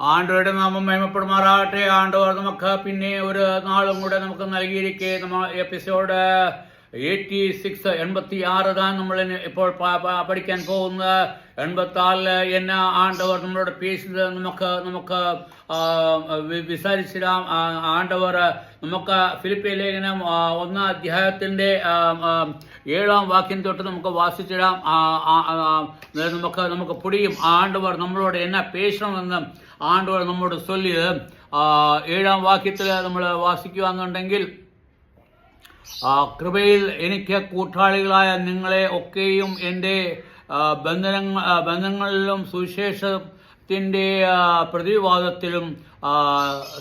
ആണ്ടവരുടെ നാമം മഹിമപ്പെടുമാറാകട്ടെ. ആണ്ടവർ നമുക്ക് പിന്നെ ഒരു നാളും കൂടെ നമുക്ക് നൽകിയിരിക്കെ എപ്പിസോഡ് 86 86 தான் നമ്മൾ ഇപ്പോൾ പഠിക്കാൻ പോകുന്നത്. 86 என்ன ஆண்டவர் நம்மளோட பேசுது നമുക്ക് വിസാരിച്ചിടാം. ആണ്ടവർ നമുക്ക് ഫിലിപ്പിയ ലേഖനം 1 അധ്യായത്തിന്റെ 7 വാക്യം തൊട്ട് നമുക്ക് വാസിച്ചിടാം. നമുക്ക് പുടിയും ആണ്ടവർ നമ്മളോട് എന്നാ പേശണമെന്ന് ആണ്ടവർ നമ്മോട് ചൊല്ലിയത് 7 വാക്യത്തിൽ നമ്മൾ വാസിക്കുകയാണെന്നുണ്ടെങ്കിൽ, കൃപയിൽ എനിക്ക് കൂട്ടാളികളായ നിങ്ങളെ ഒക്കെയും എൻ്റെ ബന്ധങ്ങളിലും സുവിശേഷത്തിൻ്റെ പ്രതിവാദത്തിലും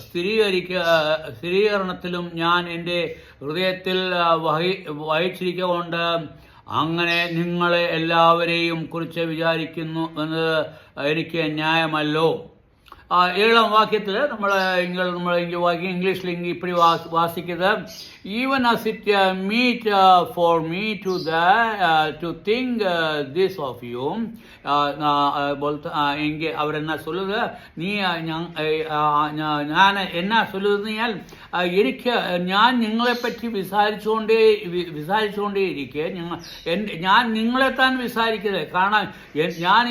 സ്ഥിരീകരണത്തിലും ഞാൻ എൻ്റെ ഹൃദയത്തിൽ വഹിച്ചിരിക്കൊണ്ട് അങ്ങനെ നിങ്ങളെ എല്ലാവരെയും കുറിച്ച് വിചാരിക്കുന്നു എന്നത് എനിക്ക് ന്യായമല്ലോ. 7 വാക്യത്തിൽ നമ്മൾ ഇംഗ്ലീഷിൽ இப்படி வாசிக்கிறது. Even as it meet for me to think this of you, இங்கே அவர் என்ன சொல்லுது, ഞാൻ എന്നാ சொல்லுதுന്നാൽ എനിക്ക് ഞാൻ നിങ്ങളെപ്പറ്റി വിസാരിച്ചുകൊണ്ടേയിരിക്കെ ഞാൻ നിങ്ങളെത്താൻ വിസാരിക്കുന്നത്. കാരണം ഞാൻ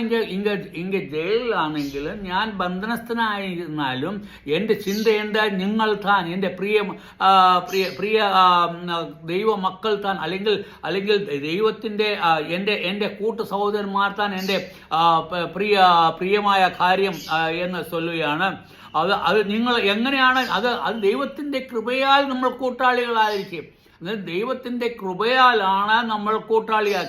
ഇങ്ങ ജയിലിലാണെങ്കിലും ഞാൻ ബന്ധനസ്ഥനായിരുന്നാലും എൻ്റെ ചിന്ത എന്താ, നിങ്ങൾ താൻ എൻ്റെ പ്രിയ ദൈവ മക്കൾ താൻ, അല്ലെങ്കിൽ ദൈവത്തിൻ്റെ എൻ്റെ കൂട്ടു സഹോദരന്മാർ താൻ എൻ്റെ പ്രിയമായ കാര്യം എന്ന് ചൊല്ലുകയാണ്. അത് നിങ്ങൾ എങ്ങനെയാണ് അത് ദൈവത്തിൻ്റെ കൃപയാൽ നമ്മൾ കൂട്ടാളികളായിരിക്കും. ദൈവത്തിൻ്റെ കൃപയാലാണ് നമ്മൾ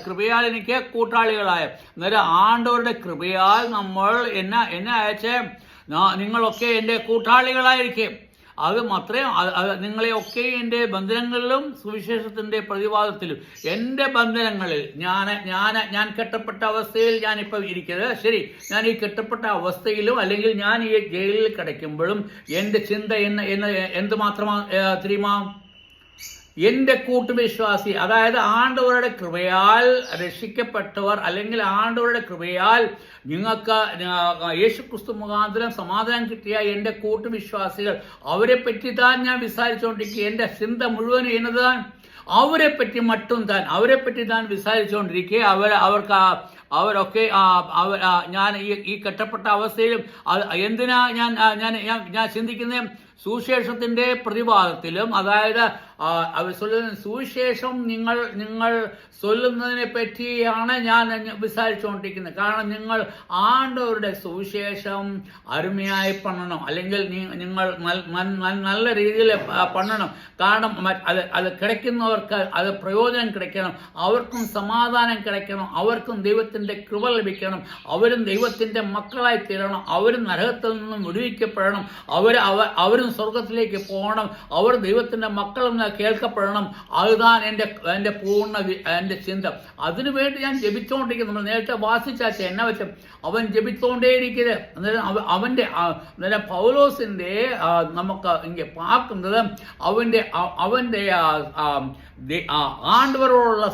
കൃപയാൽ എനിക്ക് കൂട്ടാളികളായ. അന്നേരം ആണ്ടവരുടെ കൃപയാൽ നമ്മൾ എന്നെ അയച്ച് നിങ്ങളൊക്കെ എൻ്റെ കൂട്ടാളികളായിരിക്കും. അത് മാത്രമേ നിങ്ങളെയൊക്കെ എൻ്റെ ബന്ധനങ്ങളിലും സുവിശേഷത്തിൻ്റെ പ്രതിവാദത്തിലും, എൻ്റെ ബന്ധനങ്ങളിൽ ഞാൻ കെട്ടപ്പെട്ട അവസ്ഥയിൽ ഞാനിപ്പോൾ ഇരിക്കുന്നത്, ശരി, ഞാൻ ഈ കെട്ടപ്പെട്ട അവസ്ഥയിലും അല്ലെങ്കിൽ ഞാൻ ഈ ജയിലിൽ കിടക്കുമ്പോഴും എൻ്റെ ചിന്ത എന്തുമാത്രമാണ് தெரியுமா? എൻ്റെ കൂട്ടുവിശ്വാസി, അതായത് ആണ്ടവരുടെ കൃപയാൽ രക്ഷിക്കപ്പെട്ടവർ, അല്ലെങ്കിൽ ആണ്ടവരുടെ കൃപയാൽ നിങ്ങൾക്ക് യേശുക്രിസ്തു മുഖാന്തരം സമാധാനം കിട്ടിയ എൻ്റെ കൂട്ടുവിശ്വാസികൾ, അവരെ പറ്റി താൻ ഞാൻ വിസാരിച്ചുകൊണ്ടിരിക്കുക. എൻ്റെ ചിന്ത മുഴുവൻ എന്നതാണ് അവരെ പറ്റി താൻ വിസാരിച്ചുകൊണ്ടിരിക്കുക. അവരൊക്കെ ഞാൻ ഈ കെട്ടപ്പെട്ട അവസ്ഥയിലും എന്തിനാ ഞാൻ ചിന്തിക്കുന്നത്? സുവിശേഷത്തിൻ്റെ പ്രതിവാദത്തിലും, അതായത് അവർ ചൊല്ലുന്ന സുവിശേഷം നിങ്ങൾ ചൊല്ലുന്നതിനെ പറ്റിയാണ് ഞാൻ വിസാരിച്ചുകൊണ്ടിരിക്കുന്നത്. കാരണം നിങ്ങൾ ആണ്ടവരുടെ സുവിശേഷം അരുമയായി പണണം, അല്ലെങ്കിൽ നിങ്ങൾ നല്ല രീതിയിൽ പണണം. കാരണം അത് കിടക്കുന്നവർക്ക് അത് പ്രയോജനം കിടക്കണം, അവർക്കും സമാധാനം കിടക്കണം, അവർക്കും ദൈവത്തിൻ്റെ കൃപ ലഭിക്കണം, അവരും ദൈവത്തിൻ്റെ മക്കളായി തീരണം, അവരും നരകത്തിൽ നിന്നും വിടുവിക്കപ്പെടണം, അവരും സ്വർഗത്തിലേക്ക് പോകണം, അവർ ദൈവത്തിൻ്റെ മക്കളെന്ന് കേൾക്കപ്പെടണം. അതുതാണ് എൻ്റെ പൂർണ്ണ എൻ്റെ ചിന്ത. അതിനുവേണ്ടി ഞാൻ ജപിച്ചുകൊണ്ടിരിക്കുന്നു. നമ്മൾ നേരത്തെ വാസിച്ചാച്ച എന്നെ വെച്ച് അവൻ ജപിച്ചുകൊണ്ടേയിരിക്കുന്നത്. അന്നേരം പൗലോസിൻ്റെ നമുക്ക് ഇങ്ങനെ പാക്കുന്നത് അവൻ്റെ ആണ്ടവരോടുള്ള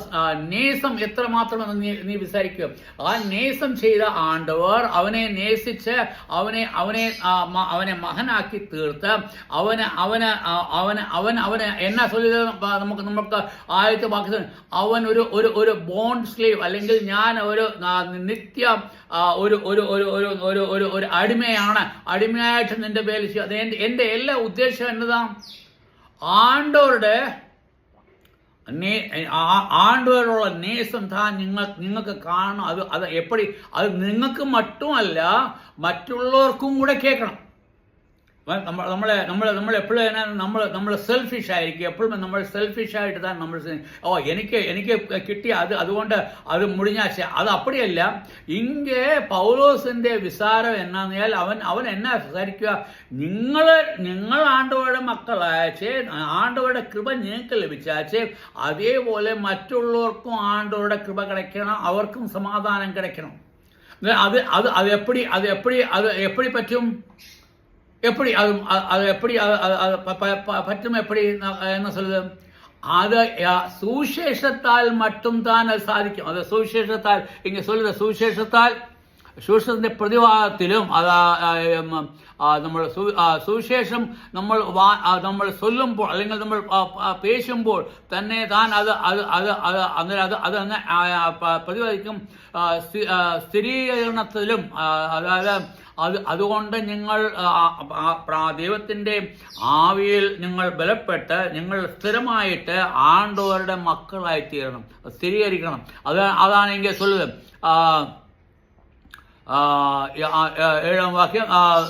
നേസം എത്രമാത്രമെന്ന് നീ വിസാരിക്കുക. ആ നേസം ചെയ്ത ആണ്ടവർ അവനെ നേസിച്ച് അവനെ മകനാക്കി തീർത്ത് അവന് എന്നാ ചൊല്ലിയത് നമുക്ക് ആദ്യത്തെ വാക്യത്തിൽ, അവൻ ഒരു ബോണ്ട് സ്ലേവ്, അല്ലെങ്കിൽ ഞാൻ ഒരു നിത്യ ഒരു അടിമയായിട്ട് നിന്റെ പേര്. എൻ്റെ എല്ലാ ഉദ്ദേശം എന്നതാണ്, ആണ്ടവരുള്ള നേസം താൻ നിങ്ങൾക്ക് കാണണം. അത് അത് നിങ്ങൾക്ക് മറ്റുമല്ല, മറ്റുള്ളവർക്കും കൂടെ കേൾക്കണം. നമ്മൾ എപ്പോഴും നമ്മൾ സെൽഫിഷ് ആയിരിക്കും. എപ്പോഴും നമ്മൾ സെൽഫിഷായിട്ട് തന്നെ നമ്മൾ എനിക്ക് കിട്ടിയ അതുകൊണ്ട് അത് മുടിഞ്ഞാശ. അത് അപ്പടിയല്ല. ഇங்கே പൗലോസിന്റെ വിസാരം എന്നാൽ അവൻ എന്നാ വിസാരിക്കുക, നിങ്ങൾ ആണ്ടവരുടെ മക്കളായച്ചേ, ആണ്ടവരുടെ കൃപ നിങ്ങൾക്ക് ലഭിച്ചാച്ചേ, അതേപോലെ മറ്റുള്ളവർക്കും ആണ്ടവരുടെ കൃപ കിടക്കണം, അവർക്കും സമാധാനം കിടക്കണം. അത് എപ്പടി പറ്റും? പറ്റും എപ്പടി എന്ന് சொல்லுது? അത് സുവിശേഷത്താൽ മറ്റും താൻ അത് സാധിക്കും. അത് സുവിശേഷത്താൽ, ഇങ്ങനെ சொல்லுது, സുവിശേഷത്താൽ സുവിശേഷത്തിന്റെ പ്രതിവാദത്തിലും നമ്മൾ സുവിശേഷം നമ്മൾ ചൊല്ലുമ്പോൾ അല്ലെങ്കിൽ നമ്മൾ പേശുമ്പോൾ തന്നെ താൻ അത് പ്രതിപാദിക്കും. സ്ഥിരീകരണത്തിലും അതുകൊണ്ട് നിങ്ങൾ ദൈവത്തിൻ്റെ ആവിയിൽ നിങ്ങൾ ബലപ്പെട്ട് നിങ്ങൾ സ്ഥിരമായിട്ട് ആണ്ടവരുടെ മക്കളായിത്തീരണം, സ്ഥിരീകരിക്കണം. അതാണെങ്കിൽ ചൊല്ലുക. 7-ാം വാക്യം,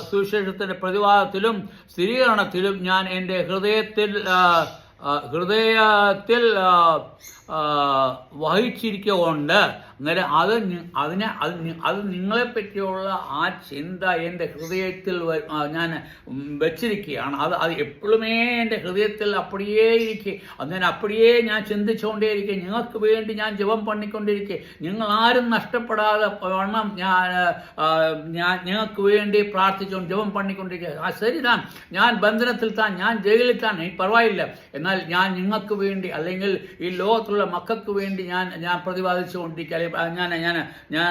സുവിശേഷത്തിന്റെ പ്രതിവാദത്തിലും സ്ഥിരീകരണത്തിലും ഞാൻ എൻ്റെ ഹൃദയത്തിൽ വഹിച്ചിരിക്കൊണ്ട്, അന്നേരം അത് നിങ്ങളെപ്പറ്റിയുള്ള ആ ചിന്ത എൻ്റെ ഹൃദയത്തിൽ ഞാൻ വെച്ചിരിക്കുകയാണ്. അത് എപ്പോഴുമേ എൻ്റെ ഹൃദയത്തിൽ അപ്പടിയേ ഇരിക്കുക. അന്നേരം അപ്പടിയേ ഞാൻ ചിന്തിച്ചുകൊണ്ടേയിരിക്കുക. നിങ്ങൾക്ക് വേണ്ടി ഞാൻ ജപം പണിക്കൊണ്ടിരിക്കുക. നിങ്ങൾ ആരും നഷ്ടപ്പെടാതെ വണ്ണം ഞാൻ നിങ്ങൾക്ക് വേണ്ടി പ്രാർത്ഥിച്ചുകൊണ്ട് ജപം പണിക്കൊണ്ടിരിക്കുക. ശരിതാൻ, ഞാൻ ബന്ധനത്തിൽ താൻ, ഞാൻ ജയിലിൽ താൻ, പരവായില്ല. എന്നാൽ ഞാൻ നിങ്ങൾക്ക് വേണ്ടി അല്ലെങ്കിൽ ഈ ലോകത്തുള്ള മക്കൾക്ക് വേണ്ടി ഞാൻ പ്രതിപാദിച്ചുകൊണ്ടിരിക്കുക. ഞാൻ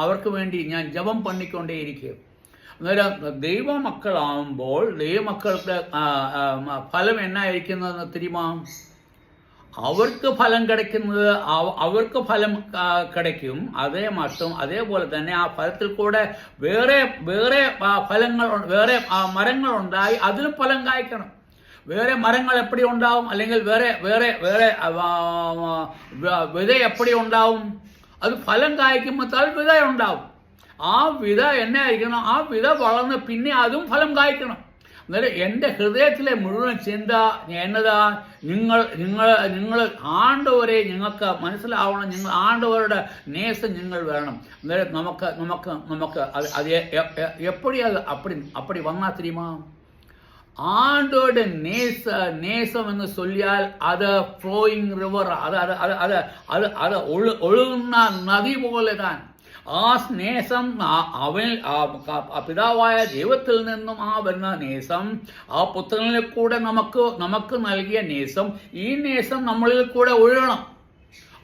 അവർക്ക് വേണ്ടി ഞാൻ ജപം പണിക്കൊണ്ടേയിരിക്കുക. അന്നേരം ദൈവമക്കളാവുമ്പോൾ ദൈവമക്കൾക്ക് ഫലം എന്നായിരിക്കുന്നതെന്ന് തിരുമാ, അവർക്ക് ഫലം கிடைക്കുന്നത്, അവർക്ക് ഫലം கிடைക്കും. അതേപോലെ തന്നെ ആ ഫലത്തിൽ കൂടെ വേറെ ഫലങ്ങൾ, വേറെ മരങ്ങളുണ്ടായി അതിലും ഫലം കായ്ക്കണം. വേറെ മരങ്ങൾ എപ്പടി ഉണ്ടാവും, അല്ലെങ്കിൽ വേറെ വിത എപ്പടി ഉണ്ടാവും? അത് ഫലം കായ്ക്കുമ്പോൾ വിത ഉണ്ടാവും. ആ വിത എന്നായിരിക്കണം? ആ വിത വളർന്ന് പിന്നെ അതും ഫലം കായ്ക്കണം. അന്നേരം എൻ്റെ ഹൃദയത്തിലെ മുഴുവൻ ചിന്ത എന്നതാ, നിങ്ങൾ ആണ്ടവരെ നിങ്ങൾക്ക് മനസ്സിലാവണം. നിങ്ങൾ ആണ്ടവരുടെ നേസം നിങ്ങൾ വേണം. അന്നേരം നമുക്ക് അത് എപ്പടി അപ്പടി വന്നാൽ തിരിയുമാ? ആണ്ടോടെ നേസം എന്ന് ചൊല്ലിയാൽ അത് ഫ്ലോയിങ് റിവർ, അത് ഒഴുകുന്ന നദി പോലെ താൻ. ആ നേസം അവൻ പിതാവായ ദൈവത്തിൽ നിന്നും വരുന്ന നേസം, ആ പുത്രനിൽ കൂടെ നമുക്ക് നൽകിയ നേസം, ഈ നേസം നമ്മളിൽ കൂടെ ഒഴുകണം.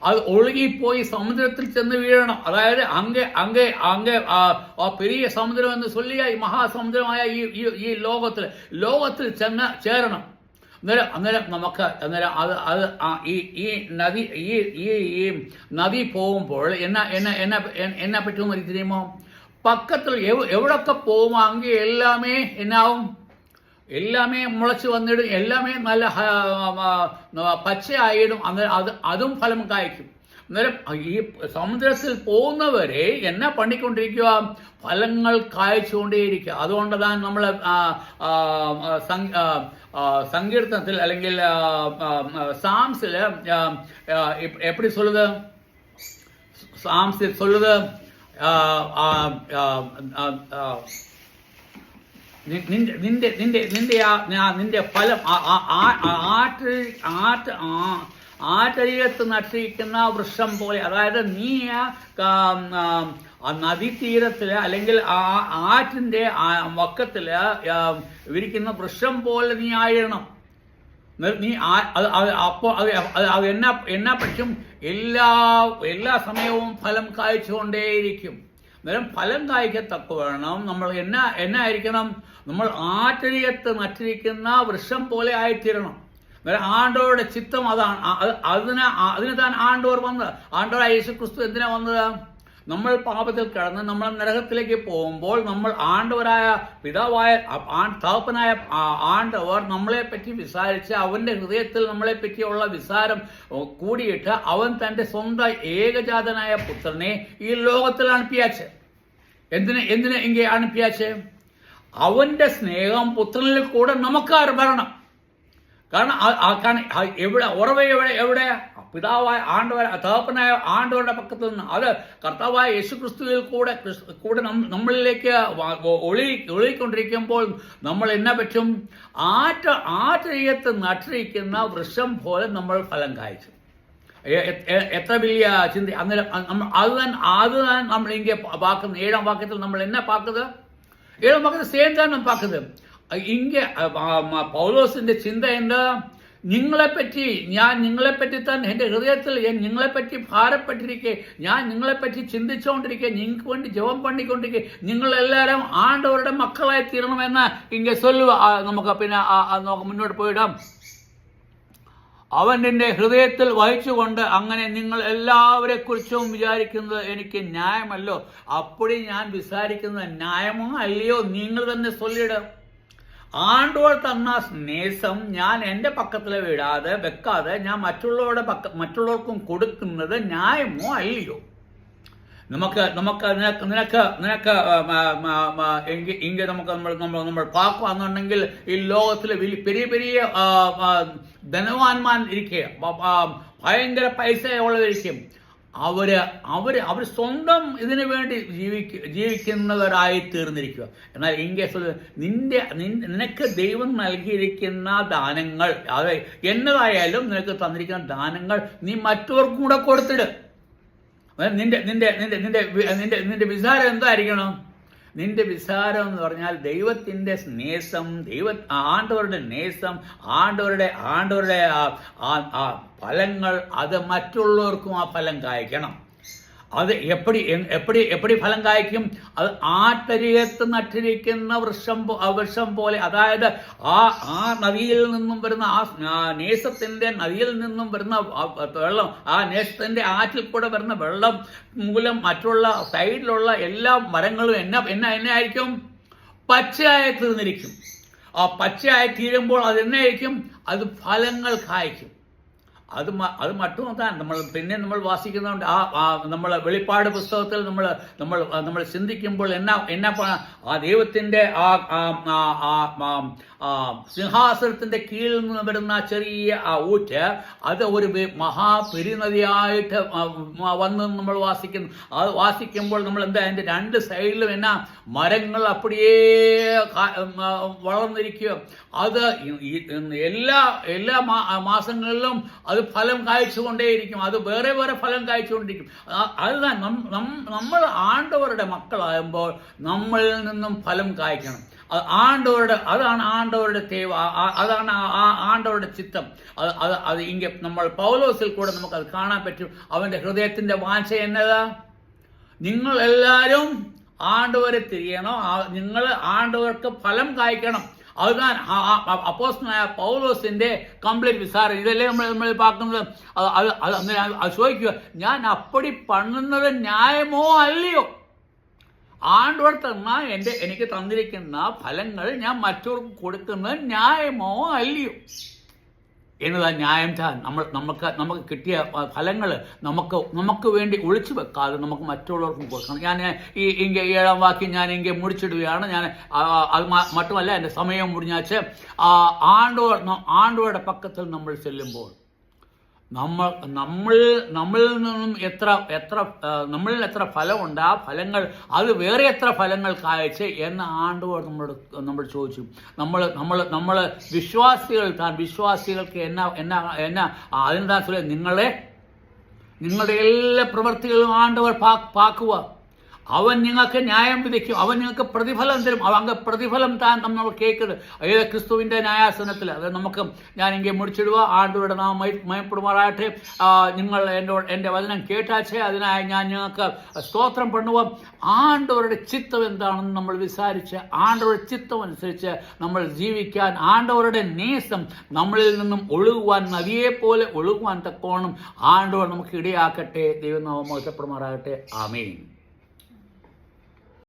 അത് ഒഴുകിപ്പോയി സമുദ്രത്തിൽ ചെന്ന് വീഴണം. അതായത് അങ്ങേ പെരിയ സമുദ്രം എന്ന് ചൊല്ലിയ ഈ മഹാസമുദ്രമായ ഈ ലോകത്തിൽ ചെന്ന് ചേരണം. അന്നേരം ഈ നദി പോകുമ്പോൾ എന്നാ പറ്റുമെന്ന് തിരിയുമോ? പക്കത്തിൽ എവിടൊക്കെ പോകുമെങ്കിൽ എല്ലാമേ മുളച്ച് വന്നിടും, എല്ലാമേ നല്ല പച്ചയായിടും. അന്നേരം അതും ഫലം കായ്ക്കും. അന്നേരം ഈ സമുദ്രത്തിൽ പോകുന്നവരെ എന്നാ പണിക്കൊണ്ടിരിക്കുക? ഫലങ്ങൾ കായ്ച്ചുകൊണ്ടേയിരിക്കുക. അതുകൊണ്ട് താൻ നമ്മൾ സങ്കീർത്തനത്തിൽ അല്ലെങ്കിൽ സാംസിൽ എപ്പടി சொல்லுது? സാംസിൽ சொல்லுது, നിന്റെ ഫലം ആറ്റരികത്ത് നട്ടിരിക്കുന്ന വൃക്ഷം പോലെ. അതായത് നീ നദീതീരത്തില് അല്ലെങ്കിൽ ആറ്റിന്റെ വക്കത്തില് വിരിക്കുന്ന വൃക്ഷം പോലെ നീ ആയിരണം. നീ അപ്പോൾ അത് എന്നാ പറ്റും? എല്ലാ സമയവും ഫലം കായ്ച്ചുകൊണ്ടേയിരിക്കും. അന്നേരം ഫലം കായ്ക്കത്തക്ക വേണം നമ്മൾ എന്നായിരിക്കണം? നമ്മൾ ആറ്റരികത്ത് നട്ടിരിക്കുന്ന വൃക്ഷം പോലെ ആയിത്തീരണം. അന്നേരം ആണ്ടവരുടെ ചിത്തം അതാണ്. അതിന് താൻ ആണ്ടവർ വന്നത്. ആണ്ടവരായ യേശുക്രിസ്തു എന്തിനാ വന്നത്? നമ്മൾ പാപത്തിൽ കിടന്ന് നമ്മൾ നരകത്തിലേക്ക് പോകുമ്പോൾ നമ്മൾ ആണ്ടവരായ പിതാവായ തകപ്പനായ ആണ്ടവർ നമ്മളെ പറ്റി വിസാരിച്ച് അവന്റെ ഹൃദയത്തിൽ നമ്മളെ പറ്റിയുള്ള വിസാരം കൂടിയിട്ട് അവൻ തന്റെ സ്വന്തം ഏകജാതനായ പുത്രനെ ഈ ലോകത്തിൽ അണുപ്പിയാച്ച്. എന്തിനെ ഇങ്ങനെ അണുപ്പിയാച്ച്? അവന്റെ സ്നേഹം പുത്രനിൽ കൂടെ നമുക്ക് വരണം. കാരണം എവിടെ പിതാവായ തകപ്പനായ ആണ്ടവരുടെ പക്കത്ത് നിന്ന് അത് കർത്താവായ യേശുക്രിസ്തുവിൽ കൂടെ നമ്മളിലേക്ക് ഒഴുകിക്കൊണ്ടിരിക്കുമ്പോൾ നമ്മൾ എന്നാ പറ്റും? ആറ്റരികത്ത് നട്ടിരിക്കുന്ന വൃക്ഷം പോലെ നമ്മൾ ഫലം കായ്ച്ചു. എത്ര വലിയ ചിന്ത! അന്നേരം അത് നമ്മൾ ഇങ്ങനെ പാക്കുന്നത്. 7-ാം വാക്യത്തിൽ നമ്മൾ എന്നാ പാക്കുന്നത്? 7-ാം വാക്യത്തിൽ சேம் தான் நம்ம பார்க்குது. இங்கே பவுலோஸின் சிந்தை என்ன? നിങ്ങളെപ്പറ്റി തന്നെ എൻ്റെ ഹൃദയത്തിൽ നിങ്ങളെപ്പറ്റി ഭാരപ്പെട്ടിരിക്കെ, ഞാൻ നിങ്ങളെപ്പറ്റി ചിന്തിച്ചുകൊണ്ടിരിക്കെ, നിങ്ങൾക്ക് വേണ്ടി ജപം പണിക്കൊണ്ടിരിക്കെ, നിങ്ങളെല്ലാവരും ആണ്ടവരുടെ മക്കളായി തീരണമെന്ന് ഇങ്ങനെ ചൊല്ലുക. നമുക്ക് പിന്നെ നമുക്ക് മുന്നോട്ട് പോയിടാം. അവൻ എൻ്റെ ഹൃദയത്തിൽ വഹിച്ചുകൊണ്ട് അങ്ങനെ നിങ്ങൾ എല്ലാവരെ കുറിച്ചും വിചാരിക്കുന്നത് എനിക്ക് ന്യായമല്ലോ. അപ്പോഴും ഞാൻ വിചാരിക്കുന്നത് ന്യായമോ അല്ലയോ നിങ്ങൾ തന്നെ ചൊല്ലിയിടും. ആണ്ടോൾ തന്ന സ്നേഹം ഞാൻ എൻ്റെ പക്കത്തിൽ വെക്കാതെ ഞാൻ മറ്റുള്ളവർക്കും കൊടുക്കുന്നത് ന്യായമോ അല്ലയോ? നിനക്ക് ഇങ്ങനെ നമ്മൾ പാക്കുവാന്നുണ്ടെങ്കിൽ ഈ ലോകത്തിൽ പെരിയ ധനവാന്മാർ ഇരിക്കുക, ഭയങ്കര പൈസ ഉള്ളവരിക്കും. അവർ സ്വന്തം ഇതിനു വേണ്ടി ജീവിക്കുന്നവരായി തീർന്നിരിക്കുക. എന്നാൽ നിനക്ക് ദൈവം നൽകിയിരിക്കുന്ന ദാനങ്ങൾ, അത് എന്നതായാലും നിനക്ക് തന്നിരിക്കുന്ന ദാനങ്ങൾ നീ മറ്റവർക്കും കൂടെ കൊടുത്തിട്. നിന്റെ വിചാരം എന്തായിരിക്കണം? നിന്റെ വിചാരം എന്ന് പറഞ്ഞാൽ ദൈവത്തിൻ്റെ സ്നേഹം, ആണ്ടവരുടെ സ്നേഹം, ആണ്ടവരുടെ ഫലങ്ങൾ, അത് മറ്റുള്ളവർക്കും ആ ഫലം കായ്ക്കണം. അത് എപ്പടി ഫലം കായ്ക്കും? അത് ആട്ടരികത്ത് നട്ടിരിക്കുന്ന വൃക്ഷം പോലെ. അതായത് ആ നദിയിൽ നിന്നും വരുന്ന, ആ നേസത്തിന്റെ നദിയിൽ നിന്നും വരുന്ന വെള്ളം, ആ നേസത്തിന്റെ ആറ്റിൽ കൂടെ വരുന്ന വെള്ളം മൂലം മറ്റുള്ള സൈഡിലുള്ള എല്ലാ മരങ്ങളും എന്നായിരിക്കും? പച്ചയായി തീർന്നിരിക്കും. ആ പച്ചയായി തീരുമ്പോൾ അത് എന്നായിരിക്കും? അത് ഫലങ്ങൾ കായ്ക്കും. അത് മറ്റും നമ്മൾ വാസിക്കുന്നുണ്ട്. നമ്മൾ വെളിപ്പാട് പുസ്തകത്തിൽ നമ്മൾ ചിന്തിക്കുമ്പോൾ ആ ദൈവത്തിന്റെ സിംഹാസനത്തിന്റെ കീഴിൽ നിന്ന് വരുന്ന ചെറിയ ഊറ്റ്, അത് ഒരു മഹാപെരുനദിയായിട്ട് വന്ന് നമ്മൾ വാസിക്കുന്നു. അത് വാസിക്കുമ്പോൾ നമ്മൾ അതിന്റെ രണ്ട് സൈഡിലും മരങ്ങൾ അപ്പടിയേ വളർന്നിരിക്കുക. അത് എല്ലാ മാസങ്ങളിലും അത് ഫലം കായ്ച്ചുകൊണ്ടേയിരിക്കും. അത് വേറെ ഫലം കായ്ച്ചുകൊണ്ടിരിക്കും. അതുதான் നമ്മൾ ആണ്ടവരുടെ മക്കളാകുമ്പോൾ നമ്മളിൽ നിന്നും ഫലം കായ്ക്കണം. അതാണ് ആണ്ടവരുടെ തേവ, അതാണ് ആണ്ടവരുടെ ചിത്തം. അത് ഇങ്ങനെ നമ്മൾ പൗലോസിൽ കൂടെ നമുക്കത് കാണാൻ പറ്റും. അവന്റെ ഹൃദയത്തിന്റെ വാഞ്ച എന്നതാ? നിങ്ങൾ എല്ലാവരും ആണ്ടവരെ തിരിയണം, നിങ്ങൾ ആണ്ടവർക്ക് ഫലം കായ്ക്കണം. அதுதான் அப்போஸ்தலனாയ പൗലോസിന്റെ കംപ്ലീറ്റ് വിസാരം. ഇതല്ലേ നമ്മൾ பார்ക്കുന്നത്. അത് ചോദിക്കുക, ഞാൻ അപ്പടി പണ്ണുന്നത് ന്യായമോ അല്ലയോ? ആണ്ടവർ തന്ന എനിക്ക് തന്നിരിക്കുന്ന ഫലങ്ങൾ ഞാൻ മറ്റവർക്ക് കൊടുക്കുന്നത് ന്യായമോ അല്ലയോ എന്നതാ ന്യായം. നമുക്ക് കിട്ടിയ ഫലങ്ങൾ നമുക്ക് വേണ്ടി ഒളിച്ചു വെക്കാതെ നമുക്ക് മറ്റുള്ളവർക്കും കൊടുക്കണം. ഞാൻ ഇങ്ങനെ 7-ാം വാക്യം ഞാൻ ഇങ്ങനെ മുടിച്ചിടുകയാണ്. ഞാൻ അത് മറ്റുമല്ല, എൻ്റെ സമയം മുടിഞ്ഞാച്ച് ആണ്ടവരുടെ പക്കത്തിൽ നമ്മൾ ചെല്ലുമ്പോൾ നമ്മളിൽ നിന്നും നമ്മളിൽ എത്ര ഫലമുണ്ട്, ആ ഫലങ്ങൾ അത് വേറെ എത്ര ഫലങ്ങൾ കായ്ച്ച് എന്ന് ആണ്ടവർ നമ്മൾ ചോദിച്ചു. നമ്മൾ വിശ്വാസികൾക്ക് അതെന്താ നിങ്ങളുടെ എല്ലാ പ്രവൃത്തികളും ആണ്ടവർ പാക്കുക. അവൻ നിങ്ങൾക്ക് ന്യായം വിധിക്കും, അവൻ നിങ്ങൾക്ക് പ്രതിഫലം തരും. അവൻ പ്രതിഫലം നമ്മൾ കേൾക്കുന്നത് ഏത് ക്രിസ്തുവിൻ്റെ ന്യായാസനത്തിൽ. അത് ഞാൻ ഇങ്ങനെ മുടിച്ചിടുക. ആണ്ടവരുടെ നാം മയപ്പെടുമാറാകട്ടെ. നിങ്ങൾ എൻ്റെ വചനം കേട്ടാച്ചേ, അതിനായി ഞാൻ നിങ്ങൾക്ക് സ്തോത്രം പണ്ണുക. ആണ്ടവരുടെ ചിത്തം എന്താണെന്ന് നമ്മൾ വിചാരിച്ച് ആണ്ടവരുടെ ചിത്തം അനുസരിച്ച് നമ്മൾ ജീവിക്കാൻ, ആണ്ടവരുടെ നേസം നമ്മളിൽ നിന്നും ഒഴുകുവാൻ, നദിയെപ്പോലെ ഒഴുകുവാൻ തക്കോണം ആണ്ടവർ നമുക്ക് ഇടയാക്കട്ടെ. ദൈവനാമം മഹത്വപ്പെടുമാറാകട്ടെ. ആമേൻ.